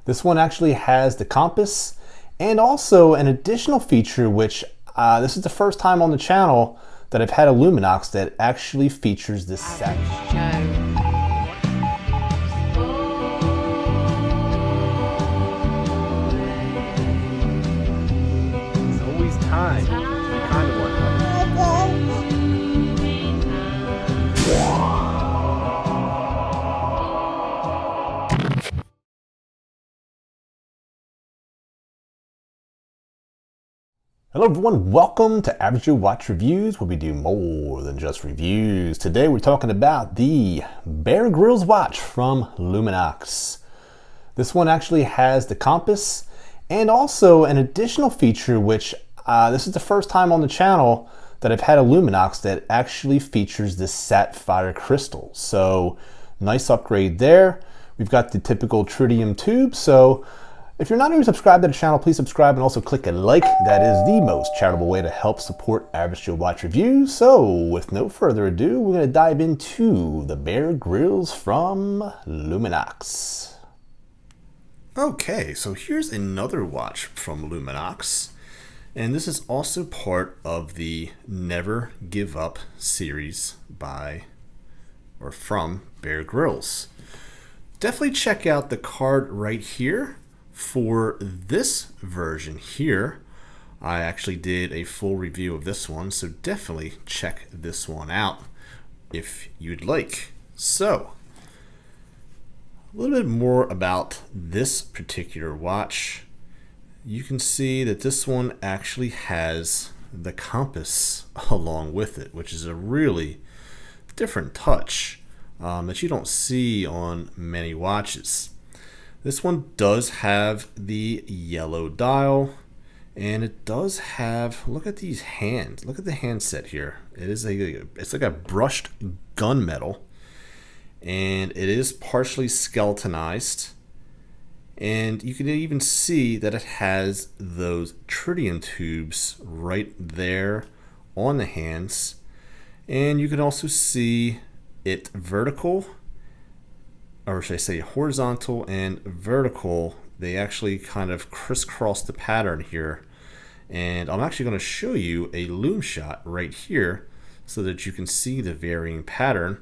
This one actually has the compass and also an additional feature which this is the first time on the channel that I've had a LUMINOX that actually features this set. It's always time. Kind of one. Hello everyone, welcome to AvgJoeWatchReviews, where we do more than just reviews. Today we're talking about the Bear Grylls watch from LUMINOX. This one actually has the compass and also an additional feature which this is the first time on the channel that I've had a LUMINOX that actually features this sapphire crystal. So nice upgrade there. We've got the typical tritium tube. So if you're not already subscribed to the channel, please subscribe and also click a like. That is the most charitable way to help support AvgJoeWatchReviews. So with no further ado, we're going to dive into the Bear Grylls from LUMINOX. Okay, so here's another watch from LUMINOX. And this is also part of the Never Give Up series from Bear Grylls. Definitely check out the card right here. For this version here, I actually did a full review of this one, so definitely check this one out if you'd like. So, a little bit more about this particular watch. You can see that this one actually has the compass along with it, which is a really different touch that you don't see on many watches. This one does have the yellow dial, and it does have, look at these hands. Look at the handset here. It's like a brushed gunmetal, and it is partially skeletonized. And you can even see that it has those tritium tubes right there on the hands. And you can also see it vertical, or should I say horizontal and vertical. They actually kind of crisscross the pattern here. And I'm actually going to show you a loom shot right here so that you can see the varying pattern.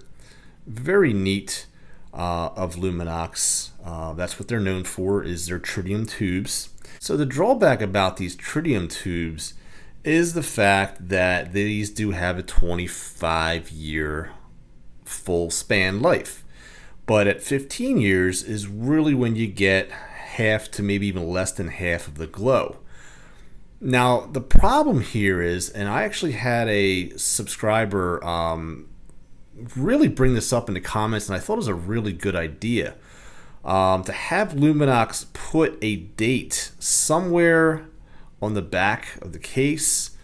Very neat of LUMINOX. That's what they're known for, is their tritium tubes. So the drawback about these tritium tubes is the fact that these do have a 25-year full span life. But at 15 years is really when you get half to maybe even less than half of the glow. Now, the problem here is, and I actually had a subscriber really bring this up in the comments, and I thought it was a really good idea to have LUMINOX put a date somewhere on the back of the case,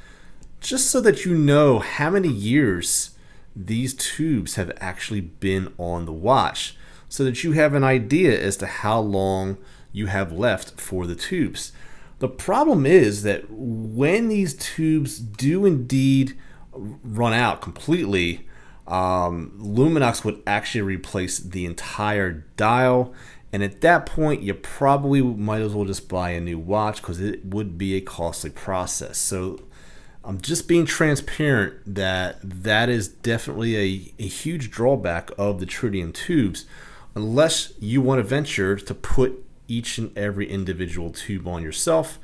just so that you know how many years these tubes have actually been on the watch, so that you have an idea as to how long you have left for the tubes. The problem is that when these tubes do indeed run out completely, LUMINOX would actually replace the entire dial, and at that point you probably might as well just buy a new watch, because it would be a costly process. So I'm just being transparent that is definitely a huge drawback of the tritium tubes, unless you want to venture to put each and every individual tube on yourself.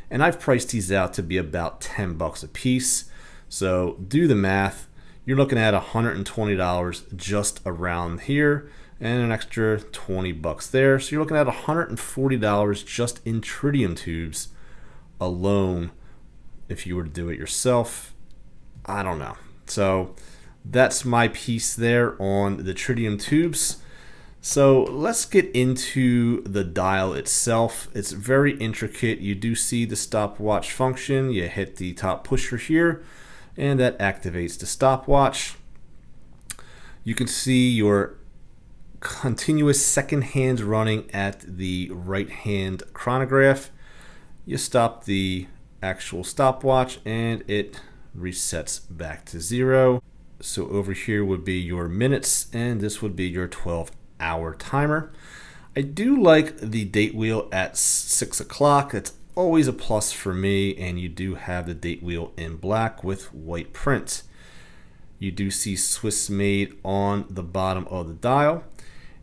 And I've priced these out to be about $10 a piece. So do the math. You're looking at $120 just around here, and an extra $20 there. So you're looking at $140 just in tritium tubes alone. If you were to do it yourself, I don't know. So that's my piece there on the tritium tubes. So let's get into the dial itself. It's very intricate. You do see the stopwatch function. You hit the top pusher here, and that activates the stopwatch. You can see your continuous second hands running at the right hand chronograph. You stop the actual stopwatch and it resets back to 0. So over here would be your minutes, and this would be your 12-hour timer. I do like the date wheel at 6 o'clock. It's always a plus for me, and you do have the date wheel in black with white print. You do see Swiss made on the bottom of the dial.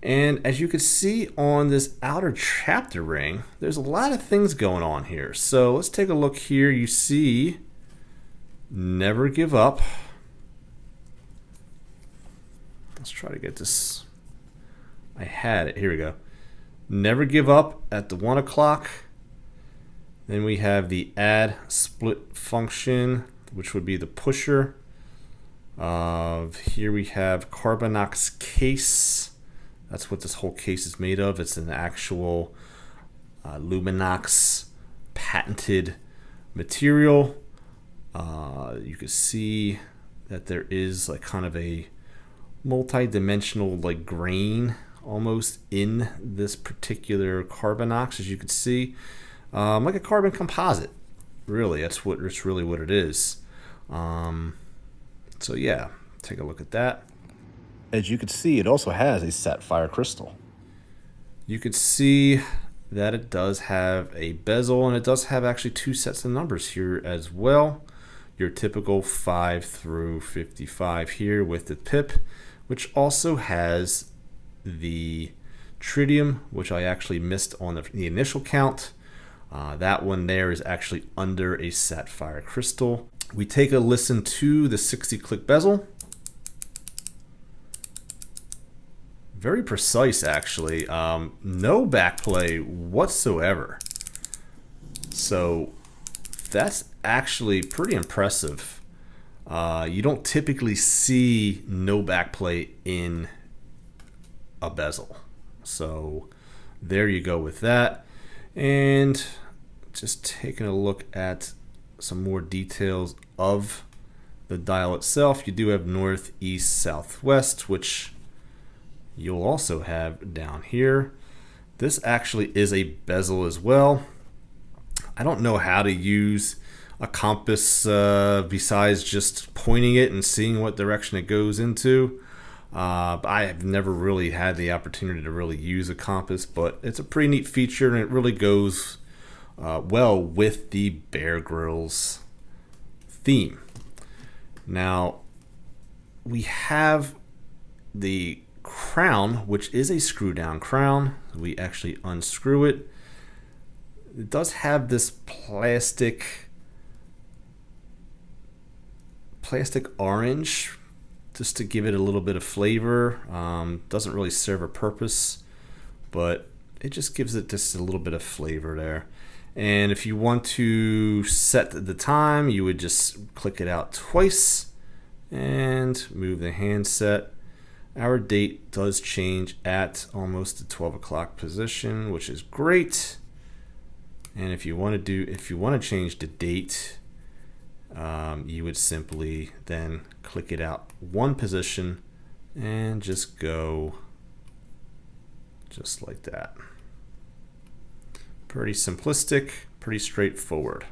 And as you can see on this outer chapter ring, there's a lot of things going on here. So let's take a look here. You see never give up. Let's try to get this. I had it. Here we go. Never give up at the 1 o'clock. Then we have the add split function, which would be the pusher. Here we have CarbonOx case. That's what this whole case is made of. It's an actual LUMINOX patented material. You can see that there is like kind of a multi-dimensional like grain almost in this particular CarbonOx, as you can see, like a carbon composite. Really, it's really what it is. So yeah, take a look at that. As you can see, it also has a sapphire crystal. You can see that it does have a bezel, and it does have actually 2 sets of numbers here as well. Your typical 5 through 55 here with the pip, which also has the tritium, which I actually missed on the initial count. That one there is actually under a sapphire crystal. We take a listen to the 60-click bezel. Very precise, actually. No backplay whatsoever. So that's actually pretty impressive. You don't typically see no backplay in a bezel. So there you go with that. And just taking a look at some more details of the dial itself. You do have north, east, southwest, which you'll also have down here. This actually is a bezel as well. I don't know how to use a compass besides just pointing it and seeing what direction it goes into. But I have never really had the opportunity to really use a compass, but it's a pretty neat feature, and it really goes well with the Bear Grylls theme. Now we have the crown, which is a screw down crown. We actually unscrew it. It does have this plastic orange just to give it a little bit of flavor. Doesn't really serve a purpose, but it just gives it just a little bit of flavor there. And if you want to set the time, you would just click it out twice and move the handset. Our date does change at almost the 12 o'clock position, which is great. And if you want to change the date, you would simply then click it out one position and just go just like that. Pretty simplistic, pretty straightforward.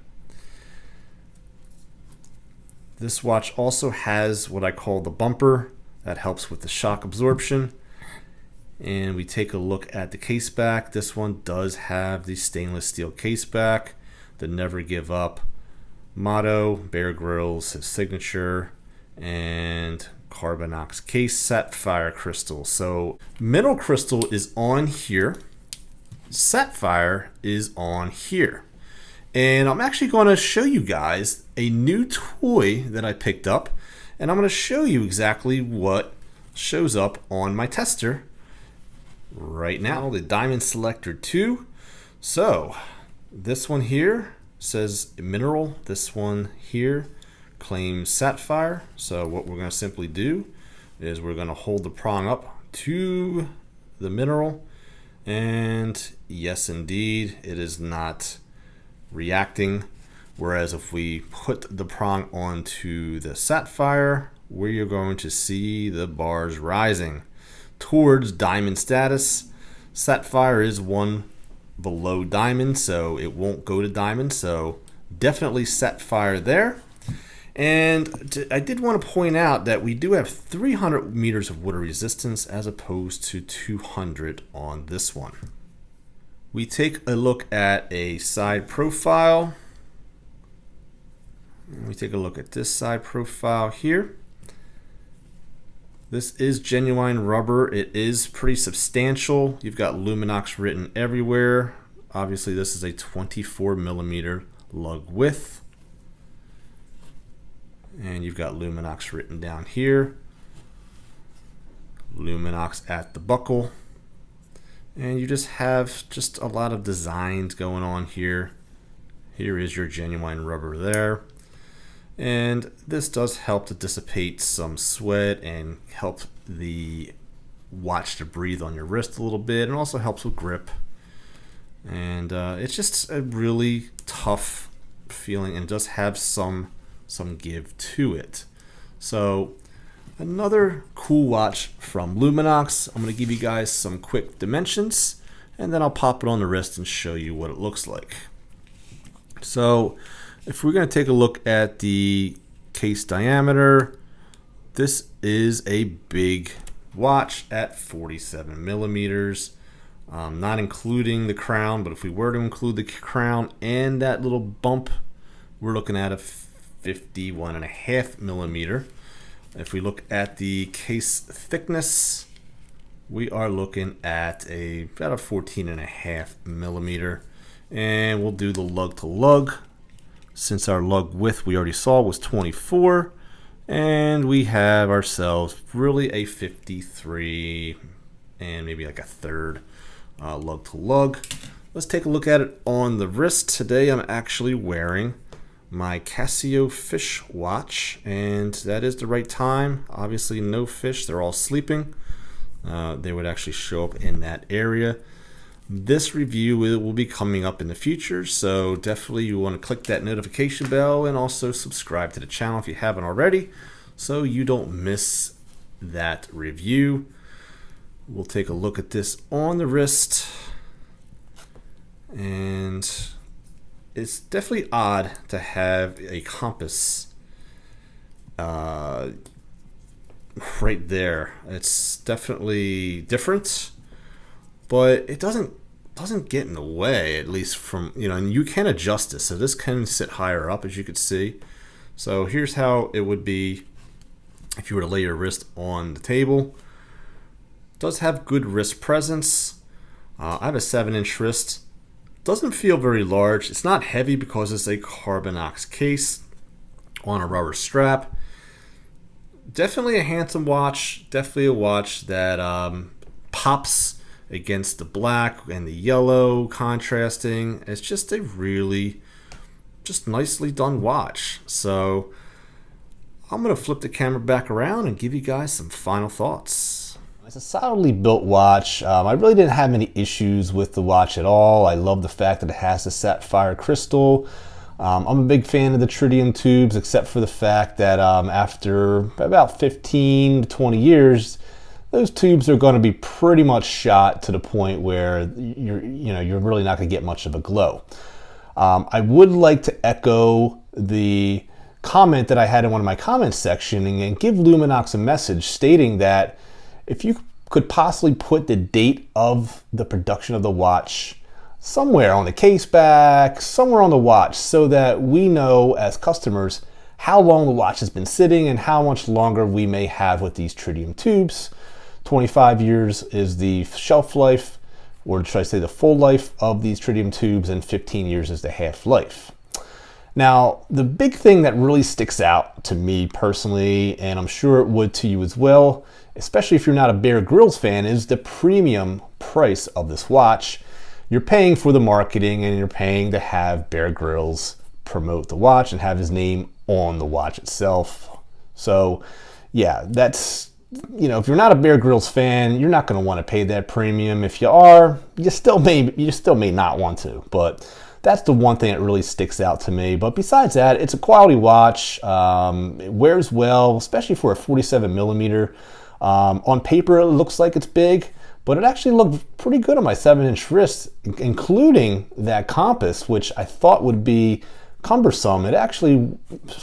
This watch also has what I call the bumper that helps with the shock absorption. And we take a look at the case back. This one does have the stainless steel case back, the never give up motto, Bear Grylls, his signature, and CarbonOx case, sapphire crystal. So mineral crystal is on here, sapphire is on here. And I'm actually going to show you guys a new toy that I picked up, and I'm going to show you exactly what shows up on my tester right now, the Diamond Selector 2. So this one here says mineral, this one here claims sapphire. So what we're going to simply do is we're going to hold the prong up to the mineral, and yes indeed it is not reacting. Whereas if we put the prong onto the sapphire, we're going to see the bars rising towards diamond status. Sapphire is one below diamond, so it won't go to diamond. So definitely sapphire there. And I did want to point out that we do have 300 meters of water resistance as opposed to 200 on this one. We take a look at a side profile. We take a look at this side profile here. This is genuine rubber. It is pretty substantial. You've got LUMINOX written everywhere. Obviously, this is a 24 millimeter lug width. And you've got LUMINOX written down here. LUMINOX at the buckle. And you just have just a lot of designs going on here. Here is your genuine rubber there. And this does help to dissipate some sweat and help the watch to breathe on your wrist a little bit, and also helps with grip. And it's just a really tough feeling and does have some give to it. So another cool watch from LUMINOX. I'm going to give you guys some quick dimensions, and then I'll pop it on the wrist and show you what it looks like. So if we're going to take a look at the case diameter, this is a big watch at 47 millimeters, not including the crown, but if we were to include the crown and that little bump, we're looking at a 51.5 millimeter. If we look at the case thickness, we are looking at about a 14.5 millimeter. And we'll do the lug to lug. Since our lug width we already saw was 24, and we have ourselves really a 53 and maybe like a third lug to lug. Let's take a look at it on the wrist. Today I'm actually wearing my Casio fish watch, and that is the right time. Obviously no fish, they're all sleeping. They would actually show up in that area. This review will be coming up in the future, so definitely you want to click that notification bell and also subscribe to the channel if you haven't already, so you don't miss that review. We'll take a look at this on the wrist, and it's definitely odd to have a compass right there. It's definitely different, but it doesn't get in the way, at least from, and you can adjust this, so this can sit higher up, as you could see. So here's how it would be if you were to lay your wrist on the table. It does have good wrist presence. I have a 7-inch wrist. Doesn't feel very large. It's not heavy because it's a Carbonox case on a rubber strap. Definitely a handsome watch. Definitely a watch that pops against the black and the yellow contrasting. It's just a really nicely done watch. So I'm going to flip the camera back around and give you guys some final thoughts. It's a solidly built watch. I really didn't have any issues with the watch at all. I love the fact that it has the sapphire crystal. I'm a big fan of the tritium tubes, except for the fact that after about 15 to 20 years, those tubes are going to be pretty much shot to the point where you're really not going to get much of a glow. I would like to echo the comment that I had in one of my comments section and give LUMINOX a message stating that if you could possibly put the date of the production of the watch somewhere on the case back, somewhere on the watch, so that we know as customers how long the watch has been sitting and how much longer we may have with these tritium tubes. 25 years is the shelf life, or should I say the full life of these tritium tubes, and 15 years is the half-life. Now, the big thing that really sticks out to me personally, and I'm sure it would to you as well, especially if you're not a Bear Grylls fan, is the premium price of this watch. You're paying for the marketing, and you're paying to have Bear Grylls promote the watch and have his name on the watch itself. So yeah, that's, if you're not a Bear Grylls fan, you're not going to want to pay that premium. If you are, you still may not want to, but that's the one thing that really sticks out to me. But besides that, it's a quality watch. It wears well, especially for a 47 millimeter. On paper, it looks like it's big, but it actually looked pretty good on my 7-inch wrist, including that compass, which I thought would be cumbersome. It actually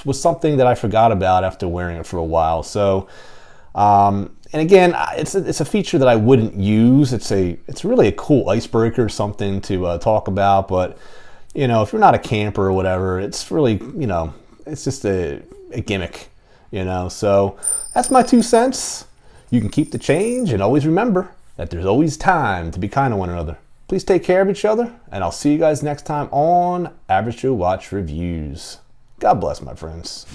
was something that I forgot about after wearing it for a while. So, and again, it's a feature that I wouldn't use. It's really a cool icebreaker, something to talk about. But you know, if you're not a camper or whatever, it's really, you know, it's just a gimmick. You know, so that's my 2 cents. You can keep the change, and always remember that there's always time to be kind to one another. Please take care of each other, and I'll see you guys next time on AvgJoeWatchReviews. God bless, my friends.